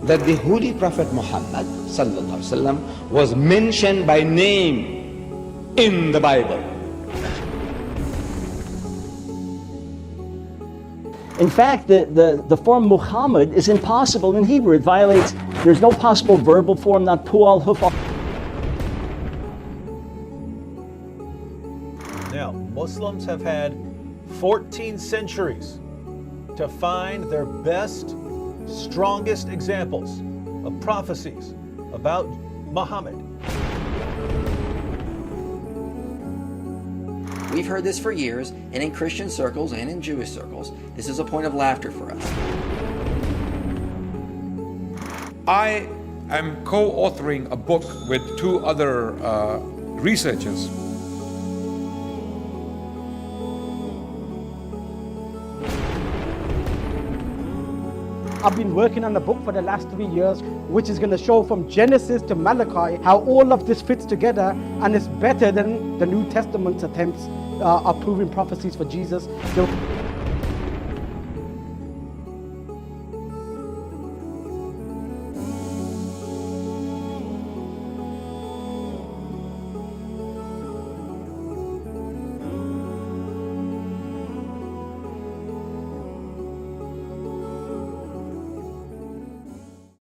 that the Holy Prophet Muhammad sallallahu alaihi wasallam was mentioned by name in the Bible. In fact, the form Muhammad is impossible in Hebrew. It violates, there's no possible verbal form, not pu'al, hufa. Now, Muslims have had 14 centuries to find their best, strongest examples of prophecies about Muhammad. We've heard this for years, and in Christian circles and in Jewish circles, this is a point of laughter for us. I am co-authoring a book with two other researchers. I've been working on a book for the last 3 years, which is going to show from Genesis to Malachi how all of this fits together, and it's better than the New Testament's attempts of proving prophecies for Jesus.